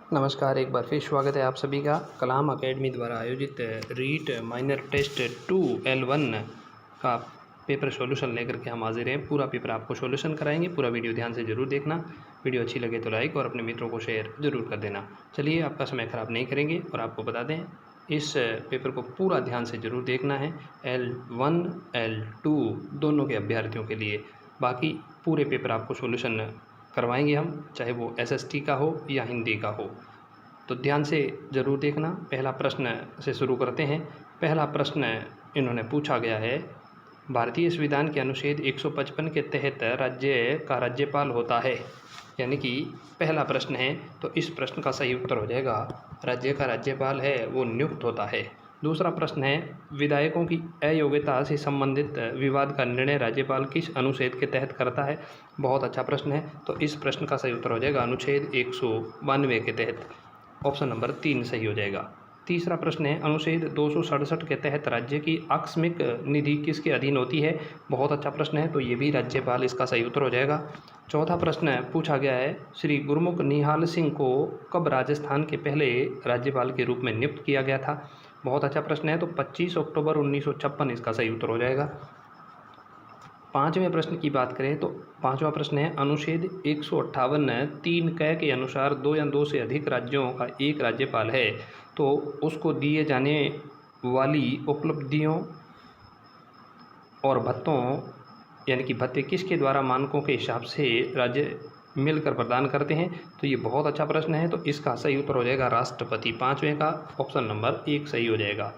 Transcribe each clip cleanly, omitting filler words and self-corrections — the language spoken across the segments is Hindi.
नमस्कार, एक बार फिर स्वागत है आप सभी का कलाम एकेडमी द्वारा आयोजित रीट माइनर टेस्ट 2L1 का पेपर सॉल्यूशन लेकर के हम हाजिर हैं। पूरा पेपर आपको सॉल्यूशन कराएंगे। पूरा वीडियो ध्यान से ज़रूर देखना। वीडियो अच्छी लगे तो लाइक और अपने मित्रों को शेयर ज़रूर कर देना। चलिए, आपका समय ख़राब नहीं करेंगे और आपको बता दें, इस पेपर को पूरा ध्यान से ज़रूर देखना है। L1 L2 दोनों के अभ्यर्थियों के लिए। बाकी पूरे पेपर आपको सॉल्यूशन करवाएंगे हम, चाहे वो SST का हो या हिंदी का हो। तो ध्यान से ज़रूर देखना। पहला प्रश्न से शुरू करते हैं। पहला प्रश्न इन्होंने पूछा गया है, भारतीय संविधान के अनुच्छेद 155 के तहत राज्य का राज्यपाल होता है। यानी कि पहला प्रश्न है, तो इस प्रश्न का सही उत्तर हो जाएगा राज्य का राज्यपाल है वो नियुक्त होता है। दूसरा प्रश्न है, विधायकों की अयोग्यता से संबंधित विवाद का निर्णय राज्यपाल किस अनुच्छेद के तहत करता है। बहुत अच्छा प्रश्न है। तो इस प्रश्न का सही उत्तर हो जाएगा अनुच्छेद 192 के तहत। ऑप्शन नंबर 3 सही हो जाएगा। तीसरा प्रश्न है, अनुच्छेद 267 के तहत राज्य की आकस्मिक निधि किसके अधीन होती है। बहुत अच्छा प्रश्न है। तो ये भी राज्यपाल इसका सही उत्तर हो जाएगा। चौथा प्रश्न पूछा गया है, श्री गुरमुख निहाल सिंह को कब राजस्थान के पहले राज्यपाल के रूप में नियुक्त किया गया था। बहुत अच्छा प्रश्न है। तो 25 अक्टूबर 1956 इसका सही उत्तर हो जाएगा। पाँचवें प्रश्न की बात करें तो पाँचवा प्रश्न है, अनुच्छेद 158 3 क के अनुसार 2 या 2 से अधिक राज्यों का एक राज्यपाल है, तो उसको दिए जाने वाली उपलब्धियों और भत्तों यानी कि भत्ते किसके द्वारा मानकों के हिसाब से राज्य मिलकर प्रदान करते हैं। तो ये बहुत अच्छा प्रश्न है। तो इसका सही उत्तर हो जाएगा राष्ट्रपति। पाँचवें का ऑप्शन नंबर 1 सही हो जाएगा।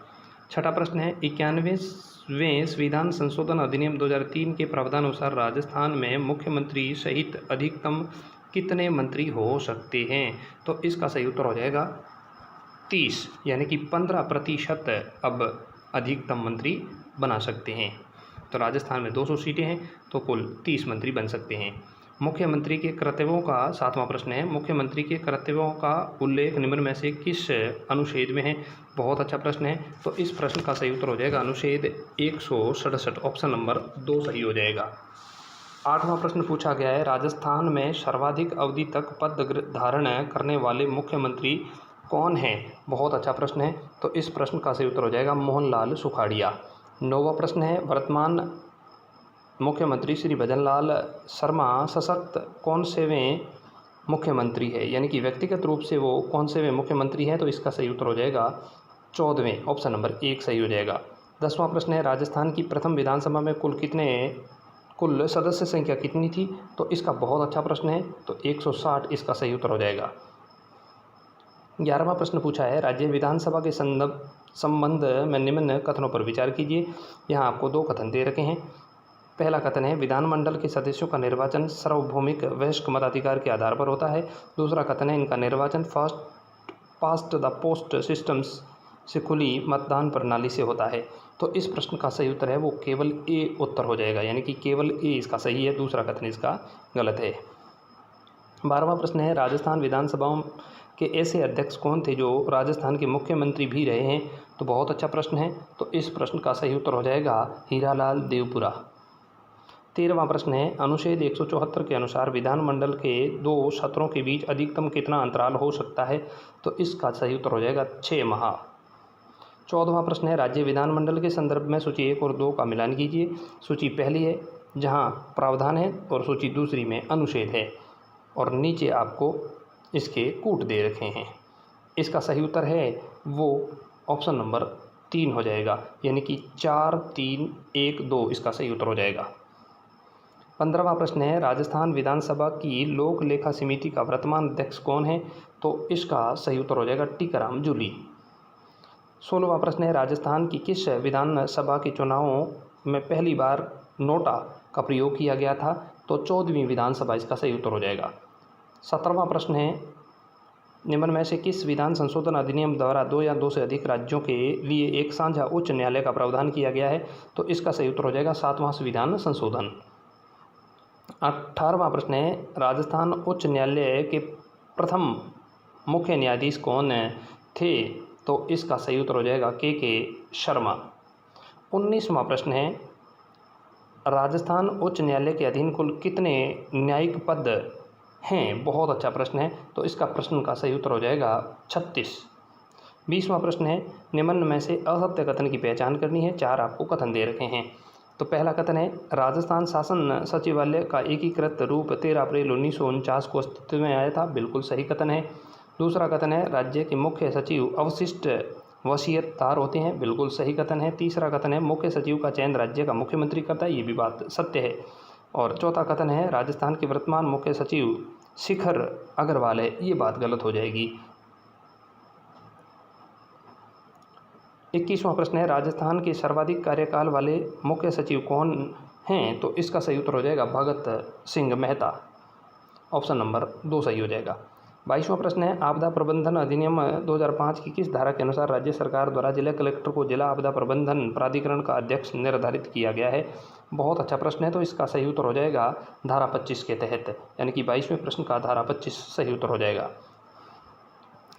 छठा प्रश्न है, 91वें संविधान संशोधन अधिनियम 2003 के प्रावधानुसार राजस्थान में मुख्यमंत्री सहित अधिकतम कितने मंत्री हो सकते हैं। तो इसका सही उत्तर हो जाएगा 30, यानी कि 15% अब अधिकतम मंत्री बना सकते हैं। तो राजस्थान में 200 सीटें हैं, तो कुल 30 मंत्री बन सकते हैं। मुख्यमंत्री के कर्तव्यों का 7वां प्रश्न है, मुख्यमंत्री के कर्तव्यों का उल्लेख निम्न में से किस अनुच्छेद में है। बहुत अच्छा प्रश्न है। तो इस प्रश्न का सही उत्तर हो जाएगा अनुच्छेद 167, ऑप्शन नंबर 2 सही हो जाएगा। 8वां प्रश्न पूछा गया है, राजस्थान में सर्वाधिक अवधि तक पद धारण करने वाले मुख्यमंत्री कौन हैं। बहुत अच्छा प्रश्न है। तो इस प्रश्न का सही उत्तर हो जाएगा मोहनलाल सुखाड़िया। 9वां प्रश्न है, वर्तमान मुख्यमंत्री श्री भजनलाल शर्मा सशक्त कौन सेवें मुख्यमंत्री है, यानी कि व्यक्तिगत रूप से वो कौन सेवें मुख्यमंत्री हैं। तो इसका सही उत्तर हो जाएगा 14वें, ऑप्शन नंबर 1 सही हो जाएगा। 10वां प्रश्न है, राजस्थान की प्रथम विधानसभा में कुल सदस्य संख्या कितनी थी। तो इसका बहुत अच्छा प्रश्न है। तो 160 इसका सही उत्तर हो जाएगा। 11वां प्रश्न पूछा है, राज्य विधानसभा के संबंध में निम्न कथनों पर विचार कीजिए। यहाँ आपको 2 कथन दे रखे हैं। पहला कथन है, विधानमंडल के सदस्यों का निर्वाचन सार्वभौमिक वयस्क मताधिकार के आधार पर होता है। दूसरा कथन है, इनका निर्वाचन पास्ट द पोस्ट सिस्टम्स से खुली मतदान प्रणाली से होता है। तो इस प्रश्न का सही उत्तर है वो केवल ए उत्तर हो जाएगा, यानी कि केवल ए इसका सही है, दूसरा कथन इसका गलत है। 12वां प्रश्न है, राजस्थान विधानसभाओं के ऐसे अध्यक्ष कौन थे जो राजस्थान के मुख्यमंत्री भी रहे हैं। तो बहुत अच्छा प्रश्न है। तो इस प्रश्न का सही उत्तर हो जाएगा हीरालाल देवपुरा। 13वां प्रश्न है, अनुच्छेद 174 के अनुसार विधानमंडल के 2 सत्रों के बीच अधिकतम कितना अंतराल हो सकता है। तो इसका सही उत्तर हो जाएगा 6 माह। 14वां प्रश्न है, राज्य विधानमंडल के संदर्भ में सूची 1 और 2 का मिलान कीजिए। सूची पहली है जहां प्रावधान है और सूची दूसरी में अनुच्छेद है, और नीचे आपको इसके कूट दे रखे हैं। इसका सही उत्तर है वो ऑप्शन नंबर 3 हो जाएगा, यानी कि 4 3 1 2 इसका सही उत्तर हो जाएगा। 15वां प्रश्न है, राजस्थान विधानसभा की लोक लेखा समिति का वर्तमान अध्यक्ष कौन है। तो इसका सही उत्तर हो जाएगा टीकाराम जूली। 16वां प्रश्न है, राजस्थान की किस विधानसभा के चुनावों में पहली बार नोटा का प्रयोग किया गया था। तो 14वीं विधानसभा इसका सही उत्तर हो जाएगा। 17वां प्रश्न है, निम्न में से किस विधान संशोधन अधिनियम द्वारा 2 या 2 से अधिक राज्यों के लिए एक साझा उच्च न्यायालय का प्रावधान किया गया है। तो इसका सही उत्तर हो जाएगा 7वां संविधान संशोधन। 18वां प्रश्न है, राजस्थान उच्च न्यायालय के प्रथम मुख्य न्यायाधीश कौन थे। तो इसका सही उत्तर हो जाएगा के शर्मा। 19वां प्रश्न है, राजस्थान उच्च न्यायालय के अधीन कुल कितने न्यायिक पद हैं। बहुत अच्छा प्रश्न है, तो इसका प्रश्न का सही उत्तर हो जाएगा 36। 20वां प्रश्न है, निम्न में से असत्य कथन की पहचान करनी है। 4 आपको कथन दे रखे हैं। तो पहला कथन है, राजस्थान शासन सचिवालय का एकीकृत रूप 13 अप्रैल 1949 को अस्तित्व में आया था। बिल्कुल सही कथन है। दूसरा कथन है, राज्य के मुख्य सचिव अवशिष्ट वसीयतदार होते हैं। बिल्कुल सही कथन है। तीसरा कथन है, मुख्य सचिव का चयन राज्य का मुख्यमंत्री करता है। ये भी बात सत्य है। और चौथा कथन है, राजस्थान के वर्तमान मुख्य सचिव शिखर अग्रवाल है। ये बात गलत हो जाएगी। 21वां प्रश्न है, राजस्थान के सर्वाधिक कार्यकाल वाले मुख्य सचिव कौन हैं? तो इसका सही उत्तर हो जाएगा भगत सिंह मेहता। ऑप्शन नंबर 2 सही हो जाएगा। 22वां प्रश्न है, आपदा प्रबंधन अधिनियम 2005 की किस धारा के अनुसार राज्य सरकार द्वारा जिला कलेक्टर को जिला आपदा प्रबंधन प्राधिकरण का अध्यक्ष निर्धारित किया गया है? बहुत अच्छा प्रश्न है, तो इसका सही उत्तर हो जाएगा धारा 25 के तहत, यानी कि 22वें प्रश्न का धारा 25 सही उत्तर हो जाएगा।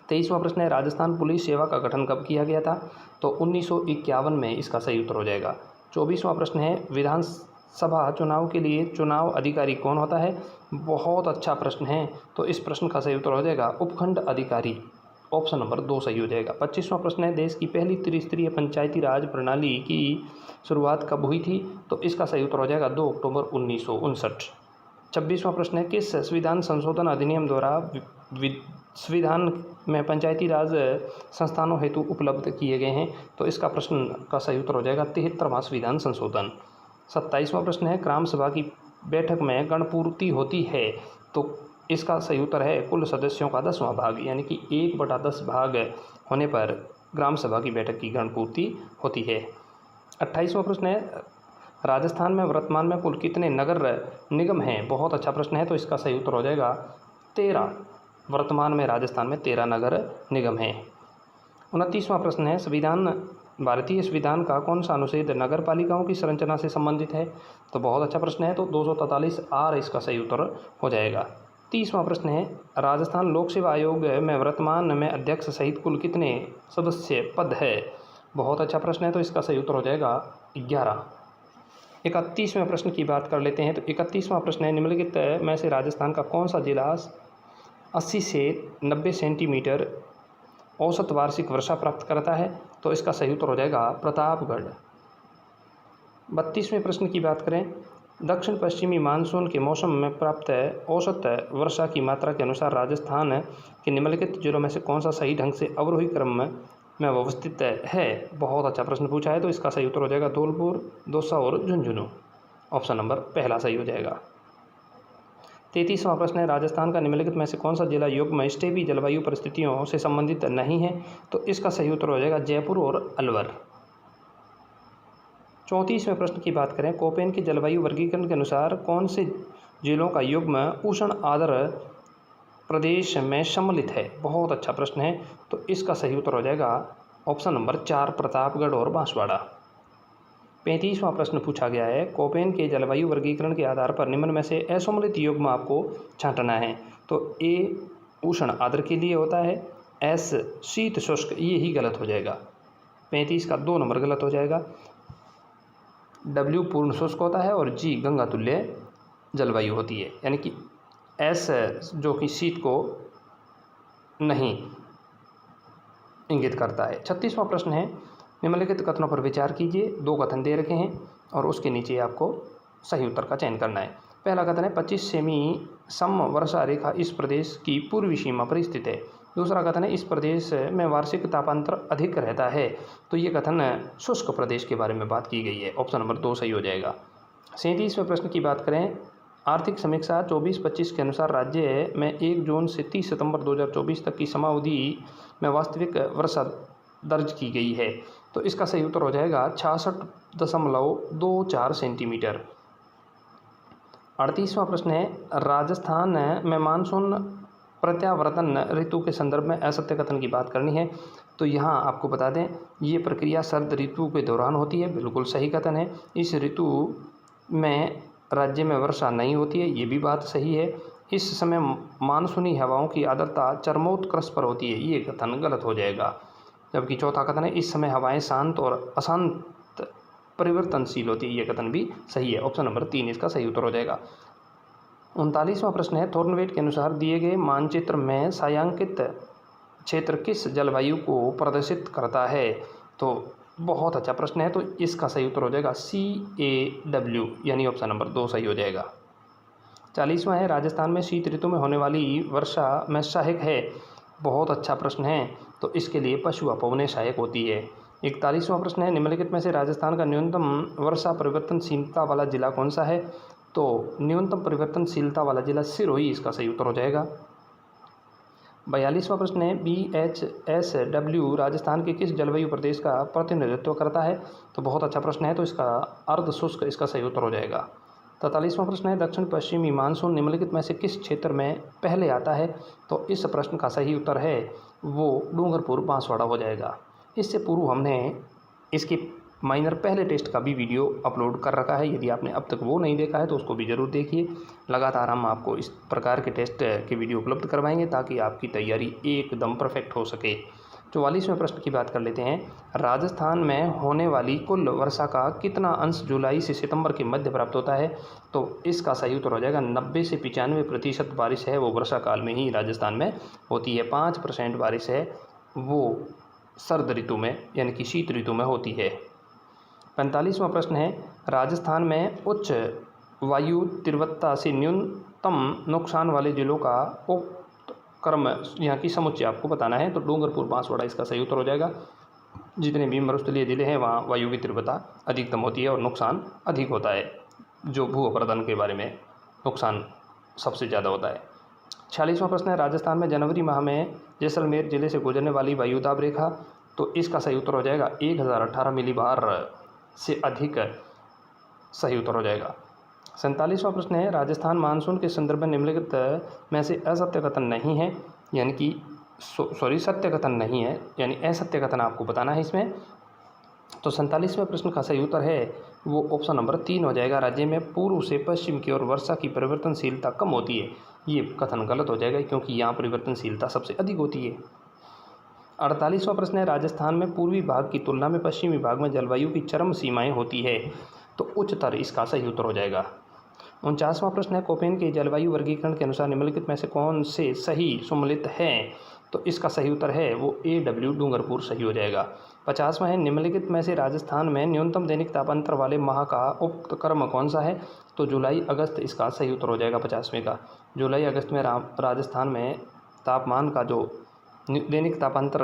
23वां प्रश्न है, राजस्थान पुलिस सेवा का गठन कब किया गया था? तो 1951 में इसका सही उत्तर हो जाएगा। 24वां प्रश्न है, विधानसभा चुनाव के लिए चुनाव अधिकारी कौन होता है? बहुत अच्छा प्रश्न है, तो इस प्रश्न का सही उत्तर हो जाएगा उपखंड अधिकारी। ऑप्शन नंबर 2 सही हो जाएगा। 25वां प्रश्न है, देश की पहली त्रिस्तरीय पंचायती राज प्रणाली की शुरुआत कब हुई थी? तो इसका सही उत्तर हो जाएगा 2 अक्टूबर 1959। 26वां प्रश्न है, किस संविधान संशोधन अधिनियम द्वारा संविधान में पंचायती राज संस्थानों हेतु उपलब्ध किए गए हैं? तो इसका प्रश्न का सही उत्तर हो जाएगा 73वां संविधान संशोधन। 27वां प्रश्न है, ग्राम सभा की बैठक में गणपूर्ति होती है? तो इसका सही उत्तर है कुल सदस्यों का 10वां भाग, यानी कि 1/10 भाग होने पर ग्राम सभा की बैठक की गणपूर्ति होती है। 28वां प्रश्न है, राजस्थान में वर्तमान में कुल कितने नगर निगम हैं? बहुत अच्छा प्रश्न है, तो इसका सही उत्तर हो जाएगा 13। वर्तमान में राजस्थान में 13 नगर निगम हैं। 29वां प्रश्न है, भारतीय संविधान का कौन सा अनुच्छेद नगर पालिकाओं की संरचना से संबंधित है? तो बहुत अच्छा प्रश्न है, तो 243 आर इसका सही उत्तर हो जाएगा। 30वां प्रश्न है, राजस्थान लोक सेवा आयोग में वर्तमान में अध्यक्ष सहित कुल कितने सदस्य पद है? बहुत अच्छा प्रश्न है, तो इसका सही उत्तर हो जाएगा 11। 31वें प्रश्न की बात कर लेते हैं। तो 31वां प्रश्न है, निम्नलिखित में से राजस्थान का कौन सा जिला 80 से 90 सेंटीमीटर औसत वार्षिक वर्षा प्राप्त करता है? तो इसका सही उत्तर हो जाएगा प्रतापगढ़। 32वें प्रश्न की बात करें, दक्षिण पश्चिमी मानसून के मौसम में प्राप्त औसत वर्षा की मात्रा के अनुसार राजस्थान के निम्नलिखित जिलों में से कौन सा सही ढंग से अवरोही क्रम में व्यवस्थित है? बहुत अच्छा प्रश्न पूछा है, तो इसका सही उत्तर हो जाएगा धौलपुर, दौसा और झुंझुनू। ऑप्शन नंबर पहला सही हो जाएगा। 33वां प्रश्न है, राजस्थान का निम्नलिखित में से कौन सा जिला युग्म स्टेपी जलवायु परिस्थितियों से संबंधित नहीं है? तो इसका सही उत्तर हो जाएगा जयपुर और अलवर। 34वें प्रश्न की बात करें, कोपेन के जलवायु वर्गीकरण के अनुसार कौन से जिलों का युग्म उष्ण आर्द्र प्रदेश में सम्मिलित है? बहुत अच्छा प्रश्न है, तो इसका सही उत्तर हो जाएगा ऑप्शन नंबर 4 प्रतापगढ़ और बांसवाड़ा। 35वां प्रश्न पूछा गया है, कोपेन के जलवायु वर्गीकरण के आधार पर निम्न में से असम्मिलित युग्म आपको छांटना है। तो ए उष्ण आर्द्र के लिए होता है, एस शीत शुष्क, ये ही गलत हो जाएगा। 35 का 2 नंबर गलत हो जाएगा। डब्ल्यू पूर्ण शुष्क होता है और जी गंगा तुल्य जलवायु होती है, यानी कि एस जो कि शीत को नहीं इंगित करता है। 36वां प्रश्न है, निम्नलिखित कथनों पर विचार कीजिए। 2 कथन दे रखे हैं और उसके नीचे आपको सही उत्तर का चयन करना है। पहला कथन है, 25 सेमी सम वर्षा रेखा इस प्रदेश की पूर्वी सीमा पर स्थित है। दूसरा कथन है, इस प्रदेश में वार्षिक तापांतर अधिक रहता है। तो ये कथन शुष्क प्रदेश के बारे में बात की गई है। ऑप्शन नंबर 2 सही हो जाएगा। 37वें प्रश्न की बात करें, आर्थिक समीक्षा 24-25 के अनुसार राज्य में 1 जून से 30 सितंबर 2024 तक की समाअवधि में वास्तविक वर्षा दर्ज की गई है। तो इसका सही उत्तर हो जाएगा 66.24 सेंटीमीटर। 38वां प्रश्न है, राजस्थान में मानसून प्रत्यावर्तन ऋतु के संदर्भ में असत्य कथन की बात करनी है। तो यहाँ आपको बता दें, ये प्रक्रिया शरद ऋतु के दौरान होती है। बिल्कुल सही कथन है। इस ऋतु में राज्य में वर्षा नहीं होती है, ये भी बात सही है। इस समय मानसूनी हवाओं की आर्द्रता चरमोत्कर्ष पर होती है, ये कथन गलत हो जाएगा। जबकि चौथा कथन है, इस समय हवाएं शांत और अशांत परिवर्तनशील होती है, ये कथन भी सही है। ऑप्शन नंबर 3 इसका सही उत्तर हो जाएगा। 39वां प्रश्न है, थॉर्नवेट के अनुसार दिए गए मानचित्र में छायांकित क्षेत्र किस जलवायु को प्रदर्शित करता है? तो बहुत अच्छा प्रश्न है, तो इसका सही उत्तर हो जाएगा CAW, यानी ऑप्शन नंबर 2 सही हो जाएगा। 40वां है, राजस्थान में शीत ऋतु में होने वाली वर्षा में सहायक है। बहुत अच्छा प्रश्न है, तो इसके लिए पशुआ पवने सहायक होती है। 41वां प्रश्न है, निम्नलिखित में से राजस्थान का न्यूनतम वर्षा परिवर्तनशीलता वाला जिला कौन सा है? तो न्यूनतम परिवर्तनशीलता वाला जिला सिरोही इसका सही उत्तर हो जाएगा। 42वां प्रश्न है, BHSW राजस्थान के किस जलवायु प्रदेश का प्रतिनिधित्व करता है? तो बहुत अच्छा प्रश्न है, तो इसका अर्ध शुष्क इसका सही उत्तर हो जाएगा। 43वां प्रश्न है, दक्षिण पश्चिमी मानसून निम्नलिखित में से किस क्षेत्र में पहले आता है? तो इस प्रश्न का सही उत्तर है वो डूंगरपुर बांसवाड़ा हो जाएगा। इससे पूर्व हमने इसके माइनर पहले टेस्ट का भी वीडियो अपलोड कर रखा है, यदि आपने अब तक वो नहीं देखा है तो उसको भी ज़रूर देखिए। लगातार हम आपको इस प्रकार के टेस्ट के वीडियो उपलब्ध करवाएंगे ताकि आपकी तैयारी एकदम परफेक्ट हो सके। 44वें प्रश्न की बात कर लेते हैं, राजस्थान में होने वाली कुल वर्षा का कितना अंश जुलाई से सितंबर के मध्य प्राप्त होता है? तो इसका सही उत्तर हो जाएगा 90 से 95% बारिश है वो वर्षा काल में ही राजस्थान में होती है। 5% बारिश है वो शरद ऋतु में यानी कि शीत ऋतु में होती है। 45वां प्रश्न है, राजस्थान में उच्च वायु तीव्रता से न्यूनतम नुकसान वाले जिलों का क्रम यहाँ की समुच्चय आपको बताना है। तो डूंगरपुर बांसवाड़ा इसका सही उत्तर हो जाएगा। जितने भी मरुस्थलीय जिले हैं वहाँ वायु की तीव्रता अधिकतम होती है और नुकसान अधिक होता है, जो भू अपरदन के बारे में नुकसान सबसे ज़्यादा होता है। 46वां प्रश्न है, राजस्थान में जनवरी माह में जैसलमेर जिले से गुजरने वाली वायुदाब रेखा, तो इसका सही उत्तर हो जाएगा 1018 मिलीबार से अधिक सही उत्तर हो जाएगा। 47वां प्रश्न है, राजस्थान मानसून के संदर्भ में निम्नलिखित में से असत्य कथन नहीं है, यानी कि सत्य कथन नहीं है, यानी असत्य कथन आपको बताना है इसमें। तो 47वें प्रश्न का सही उत्तर है वो ऑप्शन नंबर 3 हो जाएगा। राज्य में पूर्व से पश्चिम की ओर वर्षा की परिवर्तनशीलता कम होती है, ये कथन गलत हो जाएगा क्योंकि यहाँ परिवर्तनशीलता सबसे अधिक होती है। 48वां प्रश्न है, राजस्थान में पूर्वी भाग की तुलना में पश्चिमी भाग में जलवायु की चरम सीमाएं होती है, तो उच्चतर इसका सही उत्तर हो जाएगा। 49वां प्रश्न है, कोपेन के जलवायु वर्गीकरण के अनुसार निम्नलिखित में से कौन से सही सम्मिलित हैं? तो इसका सही उत्तर है वो AW डूंगरपुर सही हो जाएगा। 50वां है, निम्नलिखित में से राजस्थान में न्यूनतम दैनिक तापांतर वाले माह का उक्त क्रम कौन सा है? तो जुलाई अगस्त इसका सही उत्तर हो जाएगा 50वें का। जुलाई अगस्त में राजस्थान में तापमान का जो दैनिक तापांतर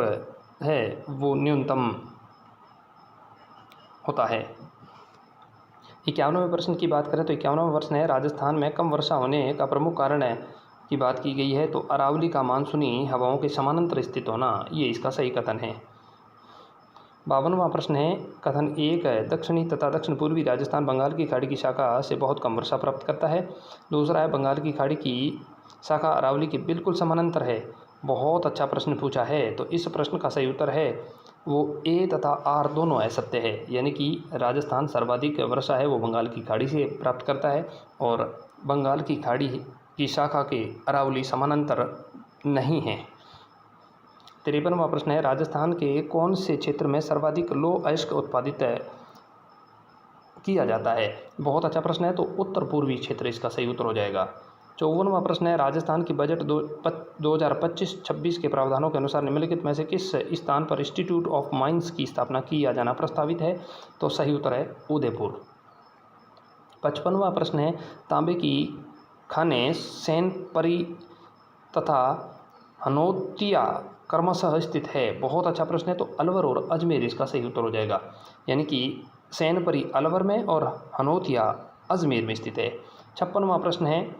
है वो न्यूनतम होता है। 51वें प्रश्न की बात करें तो 51वां प्रश्न है, राजस्थान में कम वर्षा होने का प्रमुख कारण है की बात की गई है, तो अरावली का मानसूनी हवाओं के समानांतर स्थित होना, ये इसका सही कथन है। 52वां प्रश्न है, कथन 1 है, दक्षिणी तथा दक्षिण पूर्वी राजस्थान बंगाल की खाड़ी की शाखा से बहुत कम वर्षा प्राप्त करता है। दूसरा है, बंगाल की खाड़ी की शाखा अरावली के बिल्कुल समानांतर है। बहुत अच्छा प्रश्न पूछा है, तो इस प्रश्न का सही उत्तर है वो A तथा R दोनों असत्य है, यानी कि राजस्थान सर्वाधिक वर्षा है वो बंगाल की खाड़ी से प्राप्त करता है और बंगाल की खाड़ी की शाखा के अरावली समानांतर नहीं है। 53वां प्रश्न है, राजस्थान के कौन से क्षेत्र में सर्वाधिक लौह अयस्क उत्पादित किया जाता है? बहुत अच्छा प्रश्न है, तो उत्तर पूर्वी क्षेत्र इसका सही उत्तर हो जाएगा। 54वां प्रश्न है, राजस्थान की बजट 2025-26 के प्रावधानों के अनुसार निम्नलिखित में से किस स्थान पर इंस्टीट्यूट ऑफ माइंस की स्थापना किया जाना प्रस्तावित है? तो सही उत्तर है उदयपुर। 55वां प्रश्न है, तांबे की खानें सैनपरी तथा हनोतिया क्रमशः स्थित है। बहुत अच्छा प्रश्न है, तो अलवर और अजमेर इसका सही उत्तर हो जाएगा, यानी कि सैनपरी अलवर में और हनोतिया अजमेर में स्थित है। 56वां प्रश्न है,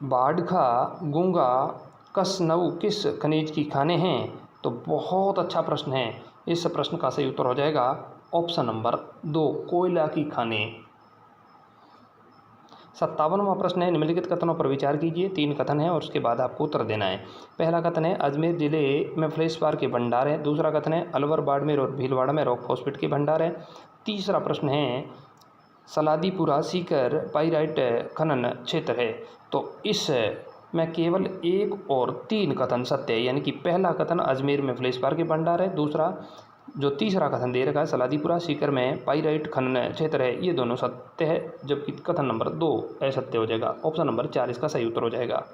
बाड़खा गूंगा कसनऊ किस खनिज की खानें हैं? तो बहुत अच्छा प्रश्न है, इस प्रश्न का सही उत्तर हो जाएगा ऑप्शन नंबर 2 कोयला की खानें। 57वां प्रश्न है, निम्नलिखित कथनों पर विचार कीजिए। 3 कथन है और उसके बाद आपको उत्तर देना है। पहला कथन है, अजमेर जिले में फ्लेशवार के भंडार है। दूसरा कथन है, अलवर बाड़मेर और भीलवाड़ा में रॉक फॉस्फेट के भंडार है। तीसरा प्रश्न है, सलादीपुरा सीकर पाइराइट खनन क्षेत्र है। तो इस में केवल 1 और 3 कथन सत्य है, यानी कि पहला कथन अजमेर में फ्लेशवार के भंडार है, दूसरा जो तीसरा कथन दे रखा है सलादीपुरा सीकर में पाइराइट खनन क्षेत्र है, ये दोनों सत्य है, जबकि कथन नंबर 2 असत्य हो जाएगा। ऑप्शन नंबर 4 इसका सही उत्तर हो जाएगा।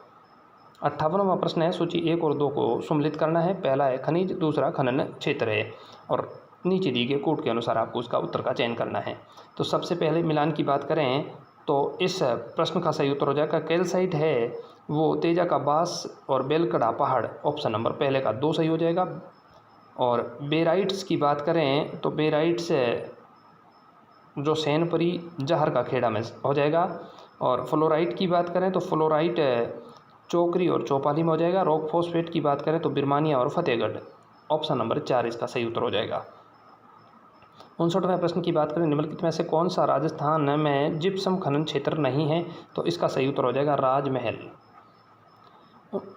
58वां प्रश्न है सूची 1 और 2 को सम्मिलित करना है। पहला है खनिज, दूसरा खनन क्षेत्र है और नीचे दी गई कोड के अनुसार आपको उसका उत्तर का चयन करना है। तो सबसे पहले मिलान की बात करें तो इस प्रश्न का सही उत्तर हो जाएगा कैल्साइट है वो तेजा का बास और बेलकड़ा पहाड़, ऑप्शन नंबर पहले का 2 सही हो जाएगा। और बेराइट्स की बात करें तो बेराइट्स जो सैनपुरी जहर का खेड़ा में हो जाएगा। और फ्लोराइट की बात करें तो फ्लोराइट चोकरी और चौपाली में हो जाएगा। रॉक फॉस्फेट की बात करें तो बिरमानिया और फतेहगढ़, ऑप्शन नंबर 4 इसका सही उत्तर हो जाएगा। 59वें प्रश्न की बात करें निम्नलिखित में से कौन सा राजस्थान में जिप्सम खनन क्षेत्र नहीं है, तो इसका सही उत्तर हो जाएगा राजमहल।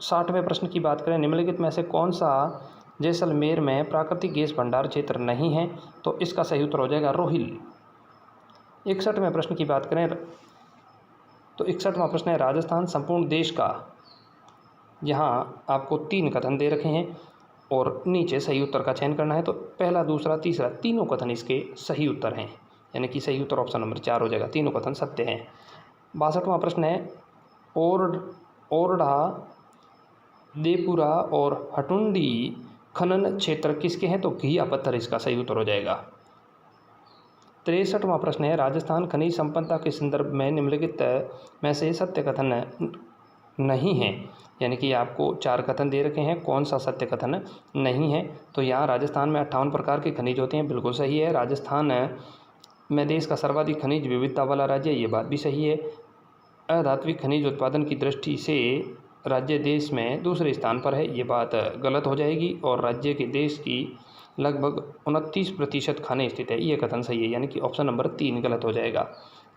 60वें प्रश्न की बात करें निम्नलिखित में से कौन सा जैसलमेर में प्राकृतिक गैस भंडार क्षेत्र नहीं है, तो इसका सही उत्तर हो जाएगा रोहिल। 61वें प्रश्न की बात करें तो 61वां प्रश्न है राजस्थान संपूर्ण देश का, यहाँ आपको 3 कथन दे रखे हैं और नीचे सही उत्तर का चयन करना है। तो पहला, दूसरा, तीसरा तीनों कथन इसके सही उत्तर हैं, यानी कि सही उत्तर ऑप्शन नंबर 4 हो जाएगा। तीनों कथन सत्य हैं। 62वां प्रश्न है ओरडा, देपुरा और हटुंडी खनन क्षेत्र किसके हैं, तो घिया पत्थर इसका सही उत्तर हो जाएगा। 63वां प्रश्न है राजस्थान खनिज संपन्नता के संदर्भ में निम्नलिखित में से सत्य कथन नहीं है, यानी कि आपको 4 कथन दे रखे हैं, कौन सा सत्य कथन नहीं है। तो यहाँ राजस्थान में 58 प्रकार के खनिज होते हैं, बिल्कुल सही है। राजस्थान में देश का सर्वाधिक खनिज विविधता वाला राज्य है, ये बात भी सही है। अधात्विक खनिज उत्पादन की दृष्टि से राज्य देश में दूसरे स्थान पर है, ये बात गलत हो जाएगी। और राज्य के देश की लगभग 29% खाने स्थित है, ये कथन सही है, यानी कि ऑप्शन नंबर 3 गलत हो जाएगा।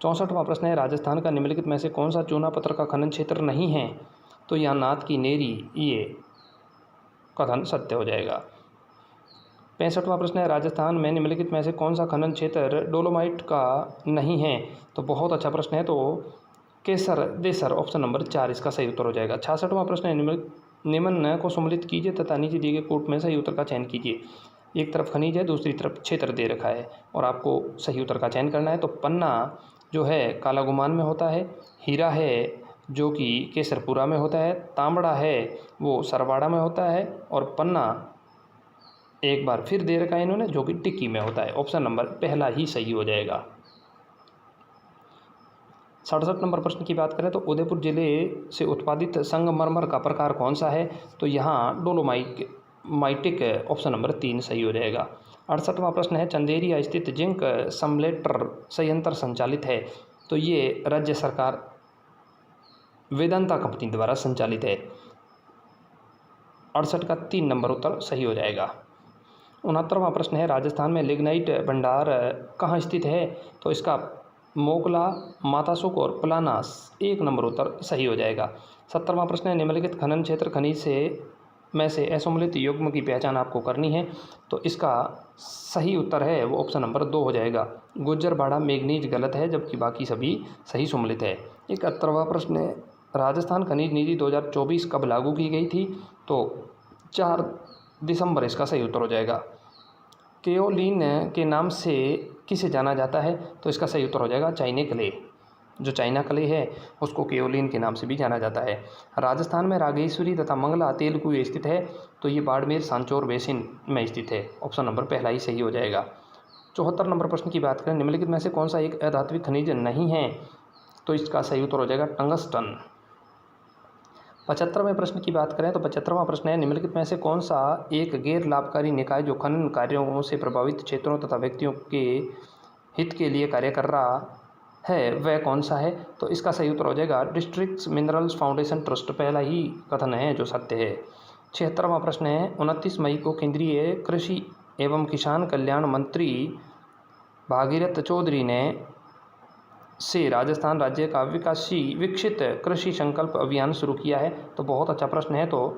64वां प्रश्न है राजस्थान का निम्नलिखित में से कौन सा चूना पत्थर का खनन क्षेत्र नहीं है, तो यहाँ नाथ की नेरी, ये कथन सत्य हो जाएगा। 65वां प्रश्न है राजस्थान में निम्नलिखित में से कौन सा खनन क्षेत्र डोलोमाइट का नहीं है, तो बहुत अच्छा प्रश्न है, तो केसर देसर, ऑप्शन नंबर 4 इसका सही उत्तर हो जाएगा। 66वां प्रश्न है निम्न को सम्मिलित कीजिए तथा नीचे दिए गए कोट में सही उत्तर का चयन कीजिए। एक तरफ खनिज है, दूसरी तरफ क्षेत्र दे रखा है और आपको सही उत्तर का चयन करना है। तो पन्ना जो है कालागुमान में होता है, हीरा है जो कि केसरपुरा में होता है, तांबड़ा है वो सरवाड़ा में होता है और पन्ना एक बार फिर दे रखा है इन्होंने जो कि टिक्की में होता है। ऑप्शन नंबर पहला ही सही हो जाएगा। 67 नंबर प्रश्न की बात करें तो उदयपुर जिले से उत्पादित संगमरमर का प्रकार कौन सा है, तो यहाँ डोलोमाइटिक, ऑप्शन नंबर 3 सही हो जाएगा। 68वां प्रश्न है चंदेरिया स्थित जिंक सम्लेटर संयंत्र संचालित है, तो ये राज्य सरकार वेदांता कंपनी द्वारा संचालित है। 68 का 3 नंबर उत्तर सही हो जाएगा। 69वां प्रश्न है राजस्थान में लिग्नाइट भंडार कहाँ स्थित है, तो इसका मोकला, मातासुक और पलानास, 1 नंबर उत्तर सही हो जाएगा। 70वां प्रश्न है निम्नलिखित खनन क्षेत्र खनिज में से असम्मिलित युग्म की पहचान आपको करनी है, तो इसका सही उत्तर है वो ऑप्शन नंबर 2 हो जाएगा। गुज्जरबाड़ा मैग्नीज गलत है, जबकि बाकी सभी सही सम्मिलित है। 71वां प्रश्न है राजस्थान खनिज नीति 2024 कब लागू की गई थी, तो 4 दिसंबर इसका सही उत्तर हो जाएगा। केओलिन के नाम से किसे जाना जाता है, तो इसका सही उत्तर हो जाएगा चाइना क्ले, जो चाइना क्ले है उसको केओलिन के नाम से भी जाना जाता है। राजस्थान में रागेश्वरी तथा मंगला तेल कुएं स्थित है, तो ये बाड़मेर सांचौर बेसिन में स्थित है, ऑप्शन नंबर पहला ही सही हो जाएगा। 74 नंबर प्रश्न की बात करें निम्नलिखित में से कौन सा एक अधात्विक खनिज नहीं है, तो इसका सही उत्तर हो जाएगा टंगस्टन। 75वें प्रश्न की बात करें तो 75वां प्रश्न है निम्नलिखित में से कौन सा एक गैर लाभकारी निकाय जो खनन कार्यों से प्रभावित क्षेत्रों तथा व्यक्तियों के हित के लिए कार्य कर रहा है वह कौन सा है, तो इसका सही उत्तर हो जाएगा डिस्ट्रिक्ट मिनरल्स फाउंडेशन ट्रस्ट, पहला ही कथन है जो सत्य है। 76वां प्रश्न है 29 मई को केंद्रीय कृषि एवं किसान कल्याण मंत्री भागीरथ चौधरी ने से राजस्थान राज्य का विकसित कृषि संकल्प अभियान शुरू किया है, तो बहुत अच्छा प्रश्न है, तो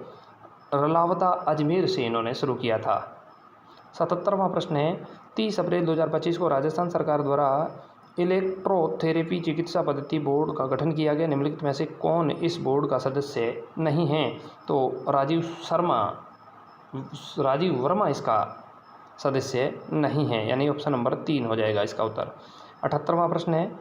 रलावता अजमेर से इन्होंने शुरू किया था। 77वां प्रश्न है 30 अप्रैल 2025 को राजस्थान सरकार द्वारा इलेक्ट्रोथेरेपी चिकित्सा पद्धति बोर्ड का गठन किया गया, निम्नलिखित में से कौन इस बोर्ड का सदस्य नहीं है, तो राजीव वर्मा इसका सदस्य नहीं हैं, यानी ऑप्शन नंबर 3 हो जाएगा इसका उत्तर। 78वां प्रश्न है,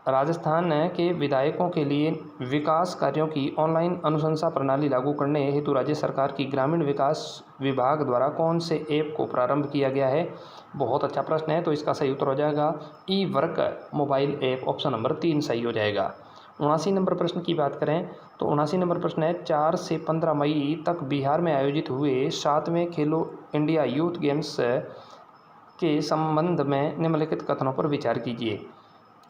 राजस्थान के विधायकों के लिए विकास कार्यों की ऑनलाइन अनुशंसा प्रणाली लागू करने हेतु राज्य सरकार की ग्रामीण विकास विभाग द्वारा कौन से ऐप को प्रारंभ किया गया है? बहुत अच्छा प्रश्न है, तो इसका सही उत्तर हो जाएगा E work mobile app, option number 3 सही हो जाएगा। 79 नंबर प्रश्न की बात करें तो 79 नंबर प्रश्न है, 4 से 15 मई तक बिहार में आयोजित हुए 7वें खेलो इंडिया यूथ गेम्स के संबंध में निम्नलिखित कथनों पर विचार कीजिए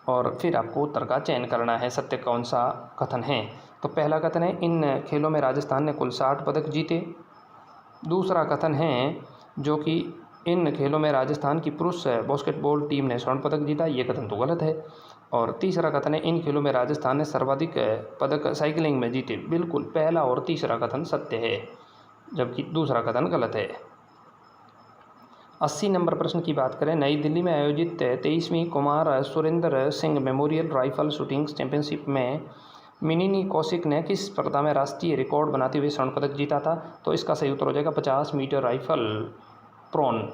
और फिर आपको उत्तर का चयन करना है, सत्य कौन सा कथन है। तो पहला कथन है, इन खेलों में राजस्थान ने कुल 60 पदक जीते। दूसरा कथन है जो कि इन खेलों में राजस्थान की पुरुष बास्केटबॉल टीम ने स्वर्ण पदक जीता, ये कथन तो गलत है। और तीसरा कथन है, इन खेलों में राजस्थान ने सर्वाधिक पदक साइकिलिंग में जीते। बिल्कुल पहला और तीसरा कथन सत्य है, जबकि दूसरा कथन गलत है। 80 नंबर प्रश्न की बात करें, नई दिल्ली में आयोजित 23वीं Kumar Surendra Singh memorial rifle shooting championship में मिनिनी कौशिक ने किस स्पर्धा में राष्ट्रीय रिकॉर्ड बनाते हुए स्वर्ण पदक जीता था? तो इसका सही उत्तर हो जाएगा 50 मीटर राइफल प्रोन।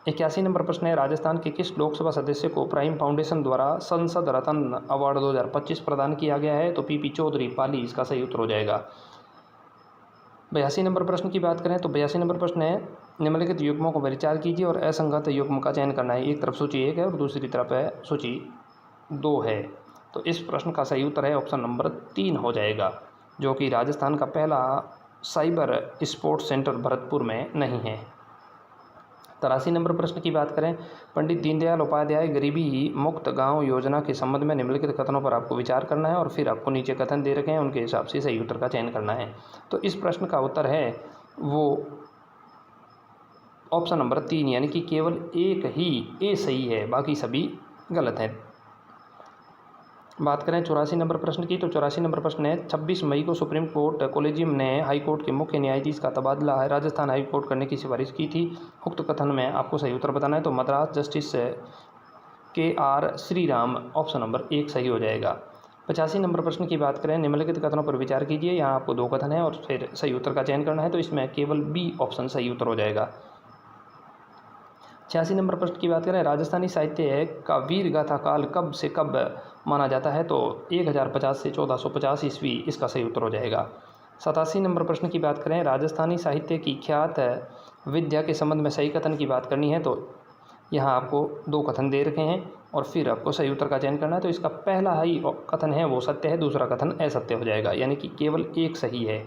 81 नंबर प्रश्न है, राजस्थान के किस लोकसभा सदस्य को प्राइम फाउंडेशन द्वारा संसद रत्न अवार्ड 2025 प्रदान किया गया है? तो पीपी चौधरी पाली इसका सही उत्तर हो जाएगा। 82 नंबर प्रश्न की बात करें तो 82 नंबर प्रश्न है, निम्नलिखित युग्मों को विचार कीजिए और असंगत युग्म का चयन करना है। एक तरफ सूची 1 है और दूसरी तरफ है सूची 2 है। तो इस प्रश्न का सही उत्तर है ऑप्शन नंबर 3 हो जाएगा, जो कि राजस्थान का पहला साइबर स्पोर्ट्स सेंटर भरतपुर में नहीं है। 83 नंबर प्रश्न की बात करें, पंडित दीनदयाल उपाध्याय गरीबी मुक्त गांव योजना के संबंध में निम्नलिखित कथनों पर आपको विचार करना है और फिर आपको नीचे कथन दे रखे हैं, उनके हिसाब से सही उत्तर का चयन करना है। तो इस प्रश्न का उत्तर है वो ऑप्शन नंबर 3, यानी कि केवल एक ही ए सही है, बाकी सभी गलत हैं। बात करें 84 नंबर प्रश्न की तो 84 नंबर प्रश्न है, 26 मई को सुप्रीम कोर्ट कोलेजियम ने हाई कोर्ट के मुख्य न्यायाधीश का तबादला राजस्थान हाई कोर्ट करने की सिफारिश की थी। उक्त कथन में आपको सही उत्तर बताना है, तो Madras justice KR Shriram, option number 1 सही हो जाएगा। 85 नंबर प्रश्न की बात करें, निम्नलिखित कथनों पर विचार कीजिए। यहाँ आपको 2 कथन है और फिर सही उत्तर का चयन करना है, तो इसमें केवल बी ऑप्शन सही उत्तर हो जाएगा। 86 नंबर प्रश्न की बात करें, राजस्थानी साहित्य का वीर गाथा काल कब से कब माना जाता है? तो 1050 से 1450 ईस्वी इसका सही उत्तर हो जाएगा। 87 नंबर प्रश्न की बात करें, राजस्थानी साहित्य की ख्यात विद्या के संबंध में सही कथन की बात करनी है, तो यहाँ आपको 2 कथन दे रखे हैं और फिर आपको सही उत्तर का चयन करना है। तो इसका पहला ही कथन है वो सत्य है, दूसरा कथन असत्य हो जाएगा, यानी कि केवल एक सही है।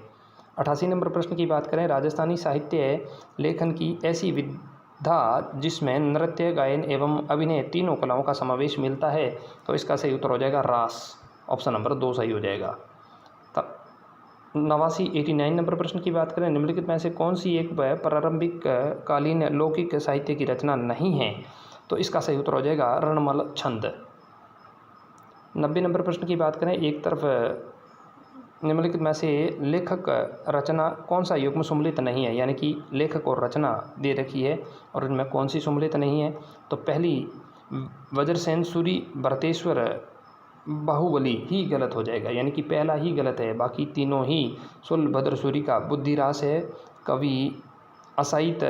88 नंबर प्रश्न की बात करें, राजस्थानी साहित्य लेखन की ऐसी विधा जिसमें नृत्य, गायन एवं अभिनय तीनों कलाओं का समावेश मिलता है, तो इसका सही उत्तर हो जाएगा रास, ऑप्शन नंबर 2 सही हो जाएगा। 89 नंबर प्रश्न की बात करें, निम्नलिखित में से कौन सी एक प्रारंभिक कालीन लौकिक साहित्य की रचना नहीं है? तो इसका सही उत्तर हो जाएगा रणमल छंद। 90 नंबर प्रश्न की बात करें, एक तरफ निम्नलिखित में से लेखक रचना कौन सा युग्म सम्मिलित नहीं है, यानी कि लेखक और रचना दे रखी है और इनमें कौन सी सम्मिलित नहीं है? तो पहली वज्रसेन सूरी भरतेश्वर बाहुबली ही गलत हो जाएगा, यानी कि पहला ही गलत है, बाकी तीनों ही सुलभद्र सूरी का बुद्धिरास है, कवि असाइत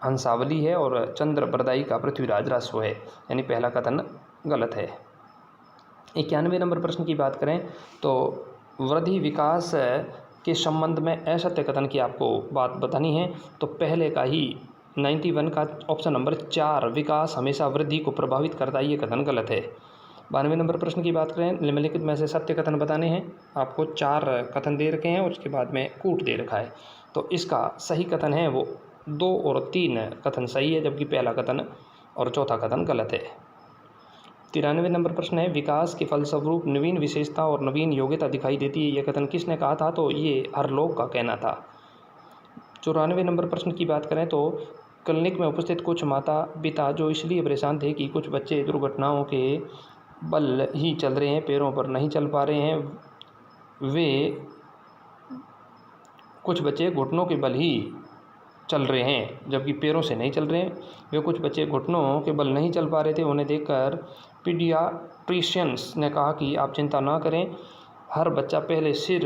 हंसावली है और चंद्र बरदाई का पृथ्वीराज रासो है, यानी पहला कथन गलत है। 91 नंबर प्रश्न की बात करें तो वृद्धि विकास के संबंध में असत्य कथन की आपको बात बतानी है, तो पहले का ही 91 का ऑप्शन नंबर 4 विकास हमेशा वृद्धि को प्रभावित करता है, ये कथन गलत है। 92 नंबर प्रश्न की बात करें, निम्नलिखित में से सत्य कथन बताने हैं। आपको 4 कथन दे रखे हैं और उसके बाद में कूट दे रखा है, तो इसका सही कथन है वो 2 और 3 कथन सही है, जबकि पहला कथन और चौथा कथन गलत है। 93 नंबर प्रश्न है, विकास के फलस्वरूप नवीन विशेषता और नवीन योग्यता दिखाई देती है, यह कथन किसने कहा था? तो ये हरलोक का कहना था। 94 नंबर प्रश्न की बात करें तो क्लिनिक में उपस्थित कुछ माता पिता जो इसलिए परेशान थे कि कुछ बच्चे दुर्घटनाओं के बल ही चल रहे हैं, पैरों पर नहीं चल पा रहे हैं, वे कुछ बच्चे घुटनों के बल ही चल रहे हैं जबकि पैरों से नहीं चल रहे हैं, वे कुछ बच्चे घुटनों के बल नहीं चल पा रहे थे, उन्हें देखकर पीडियाट्रिशियंस ने कहा कि आप चिंता ना करें, हर बच्चा पहले सिर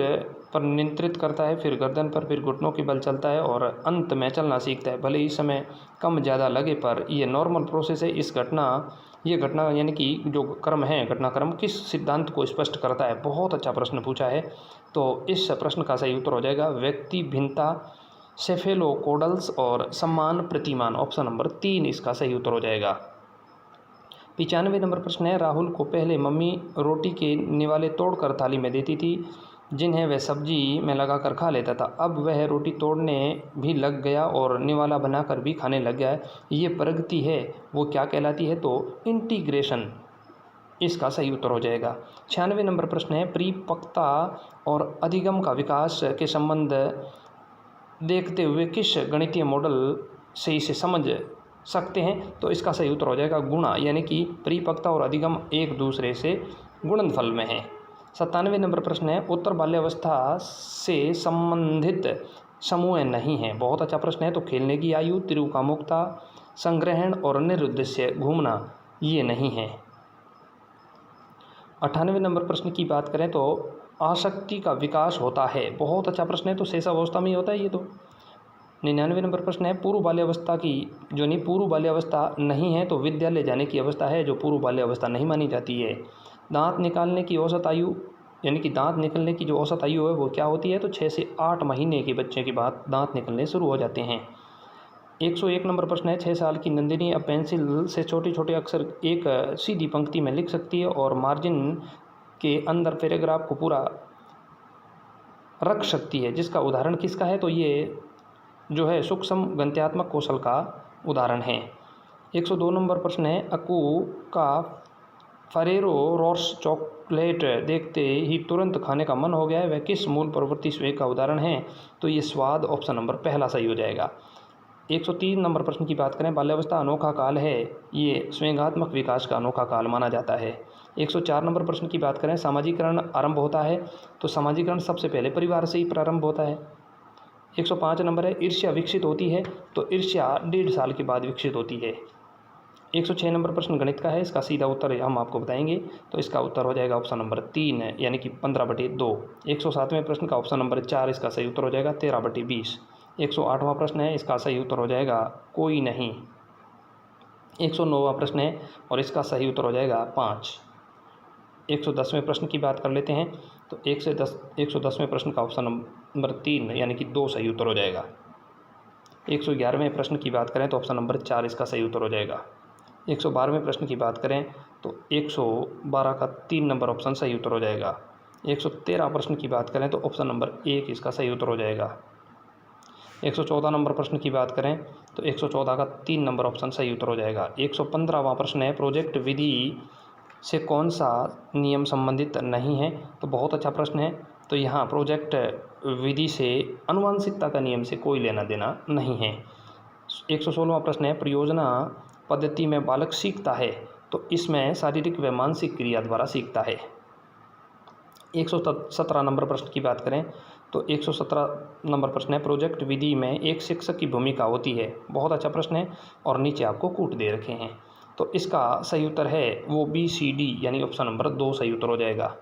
पर नियंत्रित करता है, फिर गर्दन पर, फिर घुटनों की बल चलता है और अंत में चलना सीखता है। भले इस समय कम ज़्यादा लगे पर यह नॉर्मल प्रोसेस है। ये घटना यानी कि जो क्रम है, घटनाक्रम किस सिद्धांत को स्पष्ट करता है? बहुत अच्छा प्रश्न पूछा है। तो इस प्रश्न का सही उत्तर हो जाएगा व्यक्ति भिन्नता, सेफेलोकोडल्स और सम्मान प्रतिमान। ऑप्शन नंबर 3 इसका सही उत्तर हो जाएगा। 95 नंबर प्रश्न है, राहुल को पहले मम्मी रोटी के निवाले तोड़कर थाली में देती थी जिन्हें वह सब्जी में लगाकर खा लेता था। अब वह रोटी तोड़ने भी लग गया और निवाला बनाकर भी खाने लग गया है। ये प्रगति है, वो क्या कहलाती है? तो इंटीग्रेशन इसका सही उत्तर हो जाएगा। 96 नंबर प्रश्न है, परिपक्वता और अधिगम का विकास के संबंध देखते हुए किस गणितीय मॉडल से इसे समझ सकते हैं? तो इसका सही उत्तर हो जाएगा गुणा, यानी कि परिपक्वता और अधिगम एक दूसरे से गुणनफल में है। 97 नंबर प्रश्न है, उत्तर बाल्यावस्था से संबंधित समूह नहीं है। बहुत अच्छा प्रश्न है। तो खेलने की आयु, त्रिकामुकता, संग्रहण और निरुद्देश्य घूमना ये नहीं है। 98 नंबर प्रश्न की बात करें तो आसक्ति का विकास होता है। बहुत अच्छा प्रश्न है। तो शेषावस्था में ही होता है ये तो। 99 नंबर प्रश्न है, पूर्व बाल्यावस्था की पूर्व बाल्यावस्था नहीं है तो विद्यालय जाने की अवस्था है जो पूर्व बाल्यावस्था नहीं मानी जाती है। दांत निकालने की औसत आयु, यानी कि दांत निकलने की जो औसत आयु है वो क्या होती है? तो 6 से 8 महीने के बच्चे के बाद दांत निकलने शुरू हो जाते हैं। 101 नंबर प्रश्न है, 6 साल की नंदिनी अब पेंसिल से छोटे छोटे अक्षर एक सीधी पंक्ति में लिख सकती है और मार्जिन के अंदर पैराग्राफ को पूरा रख सकती है, जिसका उदाहरण किसका है? तो ये जो है सूक्ष्म गणितात्मक कौशल का उदाहरण है। 102 नंबर प्रश्न है, अक्कू का फरेरो रोर्स चॉकलेट देखते ही तुरंत खाने का मन हो गया है, वह किस मूल प्रवृत्ति स्वेग का उदाहरण है? तो ये स्वाद, ऑप्शन नंबर पहला सही हो जाएगा। 103 नंबर प्रश्न की बात करें, बाल्यावस्था अनोखा काल है, ये स्वेगात्मक विकास का अनोखा काल माना जाता है। 104 नंबर प्रश्न की बात करें, सामाजिकरण आरंभ होता है तो सामाजिकरण सबसे पहले परिवार से ही प्रारंभ होता है। 105 नंबर है, ईर्ष्या विकसित होती है तो ईर्ष्या 1.5 साल के बाद विकसित होती है। 106 नंबर प्रश्न गणित का है, इसका सीधा उत्तर हम आपको बताएंगे। तो इसका उत्तर हो जाएगा ऑप्शन नंबर 3 यानी कि 15/2। 107वें प्रश्न का ऑप्शन नंबर 4 इसका सही उत्तर हो जाएगा 13/20। 108वां प्रश्न है, इसका सही उत्तर हो जाएगा कोई नहीं। 109वां प्रश्न है और इसका सही उत्तर हो जाएगा 5। 110वें प्रश्न की बात कर लेते हैं। तो 1 से 10 110वें प्रश्न का ऑप्शन नंबर 3 यानी कि 2 सही उत्तर हो जाएगा। 111वें प्रश्न की बात करें तो ऑप्शन नंबर 4 इसका सही उत्तर हो जाएगा। 112वें प्रश्न की बात करें तो 112 का 3 नंबर ऑप्शन सही उत्तर हो जाएगा। 113 प्रश्न की बात करें तो ऑप्शन नंबर 1 इसका सही उत्तर हो जाएगा। 114 नंबर प्रश्न की बात करें तो 114 का 3 नंबर ऑप्शन सही उत्तर हो जाएगा। 115वां प्रश्न है, प्रोजेक्ट विधि से कौन सा नियम संबंधित नहीं है? तो बहुत अच्छा प्रश्न है। तो यहाँ प्रोजेक्ट विधि से आनुवंशिकता का नियम से कोई लेना देना नहीं है। 116वां प्रश्न है, परियोजना पद्धति में बालक सीखता है तो इसमें शारीरिक व मानसिक क्रिया द्वारा सीखता है। 117 नंबर प्रश्न की बात करें तो 117 नंबर प्रश्न है, प्रोजेक्ट विधि में एक शिक्षक की भूमिका होती है। बहुत अच्छा प्रश्न है और नीचे आपको कूट दे रखे हैं। तो इसका सही उत्तर है वो BCD यानी ऑप्शन नंबर 2 सही उत्तर हो जाएगा।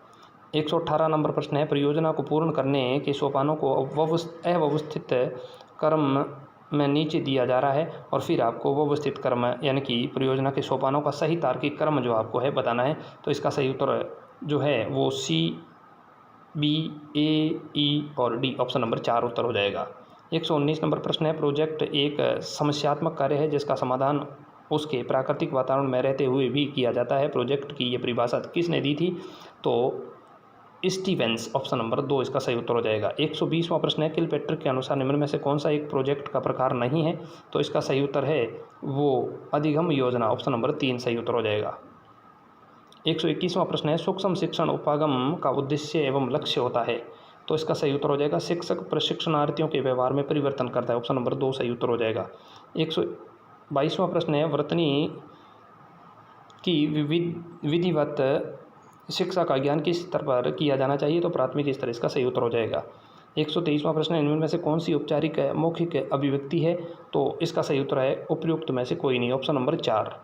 118 नंबर प्रश्न है, परियोजना को पूर्ण करने के सोपानों को अव्यवस्थित क्रम में नीचे दिया जा रहा है और फिर आपको व्यवस्थित क्रम यानी कि परियोजना के सोपानों का सही तार्किक क्रम जो आपको है बताना है। तो इसका सही उत्तर जो है वो C, B, A, E और D ऑप्शन नंबर 4 उत्तर हो जाएगा। 119 नंबर प्रश्न है, प्रोजेक्ट एक समस्यात्मक कार्य है जिसका समाधान उसके प्राकृतिक वातावरण में रहते हुए भी किया जाता है। प्रोजेक्ट की ये परिभाषा किसने दी थी? तो स्टीवेंस ऑप्शन नंबर 2 इसका सही उत्तर हो जाएगा। 120वां प्रश्न है, किलपेट्रिक के अनुसार निम्न में से कौन सा एक प्रोजेक्ट का प्रकार नहीं है? तो इसका सही उत्तर है वो अधिगम योजना ऑप्शन नंबर 3 सही उत्तर हो जाएगा। 121वां प्रश्न है, सूक्ष्म शिक्षण उपागम का उद्देश्य एवं लक्ष्य होता है। तो इसका सही उत्तर हो जाएगा शिक्षक प्रशिक्षणार्थियों के व्यवहार में परिवर्तन करता है। ऑप्शन नंबर 2 सही उत्तर हो जाएगा। 122वां प्रश्न है, वर्तनी की विधिवत शिक्षा का ज्ञान किस स्तर पर किया जाना चाहिए? तो प्राथमिक स्तर इसका सही उत्तर हो जाएगा। 123वां प्रश्न है, इनमें में से कौन सी औपचारिक मौखिक अभिव्यक्ति है? तो इसका सही उत्तर है उपयुक्त में से कोई नहीं ऑप्शन नंबर 4।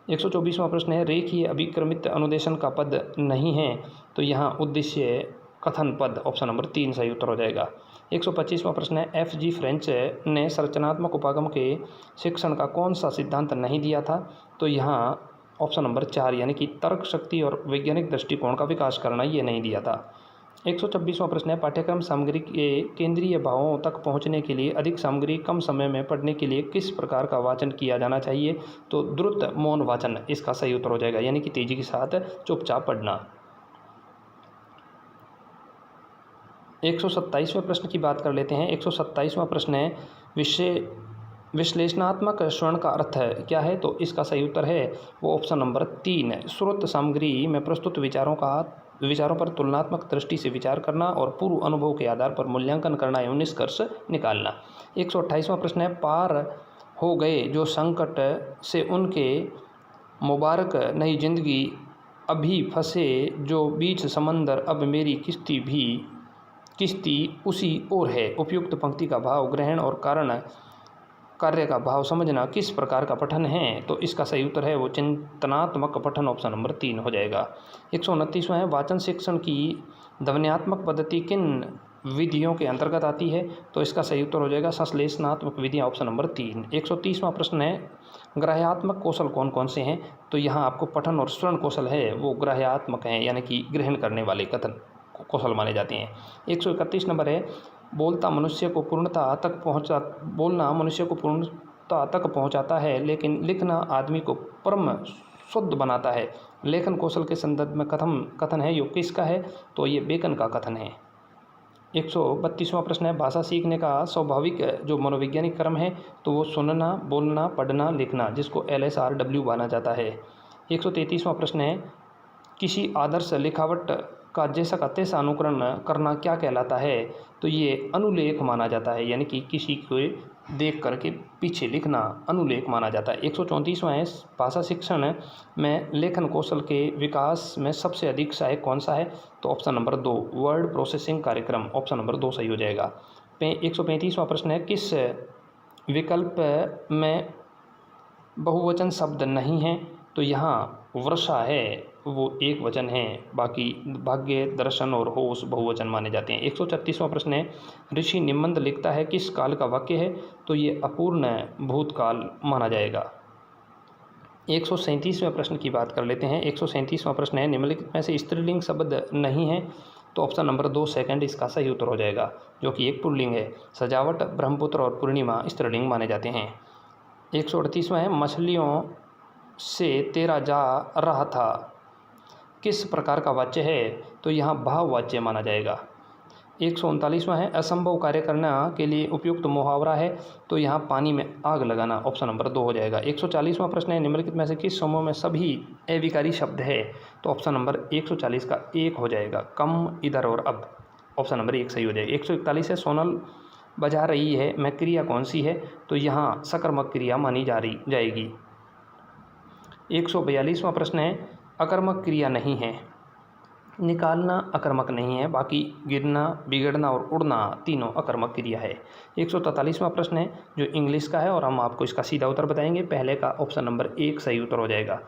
124वां प्रश्न है, रेखीय अभिक्रमित अनुदेशन का पद नहीं है। तो यहाँ उद्देश्य कथन पद ऑप्शन नंबर 3 सही उत्तर हो जाएगा। 125वां प्रश्न है, F.G. फ्रेंच ने संरचनात्मक उपागम के शिक्षण का कौन सा सिद्धांत नहीं दिया था? तो यहाँ ऑप्शन नंबर 4 यानी कि तर्क शक्ति और वैज्ञानिक दृष्टिकोण का विकास करना, ये नहीं दिया था। 126वां प्रश्न है, पाठ्यक्रम सामग्री के केंद्रीय भावों तक पहुंचने के लिए अधिक सामग्री कम समय में पढ़ने के लिए किस प्रकार का वाचन किया जाना चाहिए? तो द्रुत मौन वाचन इसका सही उत्तर हो जाएगा, यानी कि तेजी के साथ चुपचाप पढ़ना। 127वें प्रश्न की बात कर लेते हैं। 127वां प्रश्न है, विश्लेषणात्मक श्रवण का अर्थ क्या है? तो इसका सही उत्तर है वो ऑप्शन नंबर 3, श्रुत सामग्री में प्रस्तुत विचारों पर तुलनात्मक दृष्टि से विचार करना और पूर्व अनुभव के आधार पर मूल्यांकन करना एवं निष्कर्ष निकालना। 128वां प्रश्न है, पार हो गए जो संकट से उनके मुबारक नई जिंदगी, अभी फंसे जो बीच समंदर, अब मेरी किश्ती उसी ओर है। उपयुक्त पंक्ति का भाव ग्रहण और कार्य का भाव समझना किस प्रकार का पठन है? तो इसका सही उत्तर है वो चिंतनात्मक पठन, ऑप्शन नंबर 3 हो जाएगा। 129वां है, वाचन शिक्षण की ध्वन्यात्मक पद्धति किन विधियों के अंतर्गत आती है? तो इसका सही उत्तर हो जाएगा संश्लेषणात्मक विधियाँ, ऑप्शन नंबर 3। 130वां प्रश्न है, ग्राह्यात्मक कौशल कौन कौन से हैं? तो यहाँ आपको पठन और श्रवण कौशल है वो ग्राह्यात्मक हैं, यानी कि ग्रहण करने वाले कथन कौशल माने जाते हैं। 131 नंबर है, बोलना मनुष्य को पूर्णता तक पहुंचाता है, लेकिन लिखना आदमी को परम शुद्ध बनाता है। लेखन कौशल के संदर्भ में कथन है, यो किसका है? तो ये बेकन का कथन है। 132वां प्रश्न है, भाषा सीखने का स्वाभाविक जो मनोवैज्ञानिक क्रम है तो वो सुनना, बोलना, पढ़ना, लिखना, जिसको LSRW माना जाता है। 133वां प्रश्न है, किसी आदर्श लिखावट का जैसा का तैसा अनुकरण करना क्या कहलाता है? तो ये अनुलेख माना जाता है, यानी कि किसी को देख करके पीछे लिखना अनुलेख माना जाता है। 134वां है, भाषा शिक्षण में लेखन कौशल के विकास में सबसे अधिक सहायक कौन सा है? तो ऑप्शन नंबर 2, वर्ड प्रोसेसिंग कार्यक्रम, ऑप्शन नंबर 2 सही हो जाएगा। 135वां प्रश्न है, किस विकल्प में बहुवचन शब्द नहीं है? तो यहाँ वर्षा है वो एक वचन है, बाकी भाग्य, दर्शन और होश बहुवचन माने जाते हैं। 136वां प्रश्न है, ऋषि निबंध लिखता है किस काल का वाक्य है? तो ये अपूर्ण भूतकाल माना जाएगा। 137वें प्रश्न की बात कर लेते हैं। 137वां प्रश्न है, निम्नलिखित में से स्त्रीलिंग शब्द नहीं है? तो ऑप्शन नंबर 2 सेकंड इसका सही उत्तर हो जाएगा, जो कि एक पुल्लिंग है। सजावट, ब्रह्मपुत्र और पूर्णिमा स्त्रीलिंग माने जाते हैं। 138वां है, मछलियों से तेरा जा रहा था किस प्रकार का वाच्य है? तो यहाँ भाववाच्य माना जाएगा। 139वां है, असंभव कार्य करना के लिए उपयुक्त मुहावरा है? तो यहाँ पानी में आग लगाना, ऑप्शन नंबर 2 हो जाएगा। 140वां प्रश्न है, निम्नलिखित में से किस समूह में सभी अविकारी शब्द है? तो ऑप्शन नंबर 140 का 1 हो जाएगा, कम, इधर और अब, ऑप्शन नंबर 1 सही हो जाएगा। 141 है, सोनल बजा रही है में क्रिया कौन सी है? तो यहाँ सकर्मक क्रिया मानी जाएगी। 142वां प्रश्न है, अकर्मक क्रिया नहीं है। निकालना अकर्मक नहीं है, बाकी गिरना, बिगड़ना और उड़ना तीनों अकर्मक क्रिया है। 143वां प्रश्न है जो इंग्लिश का है और हम आपको इसका सीधा उत्तर बताएंगे। पहले का ऑप्शन नंबर 1 सही उत्तर हो जाएगा।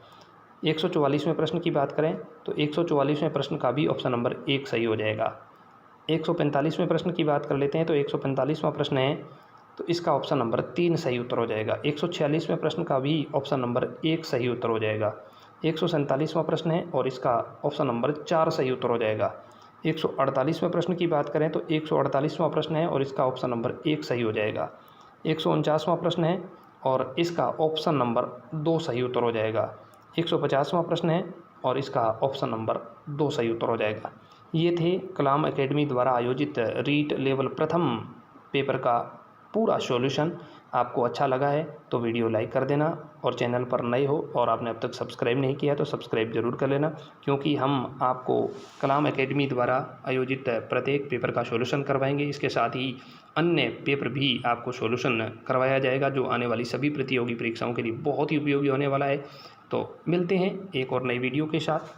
144वें प्रश्न की बात करें तो 144वें प्रश्न का भी ऑप्शन नंबर 1 सही हो जाएगा। 145वें प्रश्न की बात कर लेते हैं तो 145वां प्रश्न है तो इसका ऑप्शन नंबर 3 सही उत्तर हो जाएगा। 146वें प्रश्न का भी ऑप्शन नंबर 1 सही उत्तर हो जाएगा। 147वां प्रश्न है और इसका ऑप्शन नंबर 4 सही उत्तर हो जाएगा। 148वें प्रश्न की बात करें तो 148वां प्रश्न है और इसका ऑप्शन नंबर 1 सही हो जाएगा। 149वां प्रश्न है और इसका ऑप्शन नंबर 2 सही उत्तर हो जाएगा। 150वां प्रश्न है और इसका ऑप्शन नंबर 2 सही उत्तर हो जाएगा। ये थे कलाम एकेडमी द्वारा आयोजित रीट लेवल प्रथम पेपर का पूरा सॉल्यूशन। आपको अच्छा लगा है तो वीडियो लाइक कर देना और चैनल पर नए हो और आपने अब तक सब्सक्राइब नहीं किया तो सब्सक्राइब जरूर कर लेना, क्योंकि हम आपको कलाम एकेडमी द्वारा आयोजित प्रत्येक पेपर का सॉल्यूशन करवाएंगे। इसके साथ ही अन्य पेपर भी आपको सॉल्यूशन करवाया जाएगा जो आने वाली सभी प्रतियोगी परीक्षाओं के लिए बहुत ही उपयोगी होने वाला है। तो मिलते हैं एक और नई वीडियो के साथ।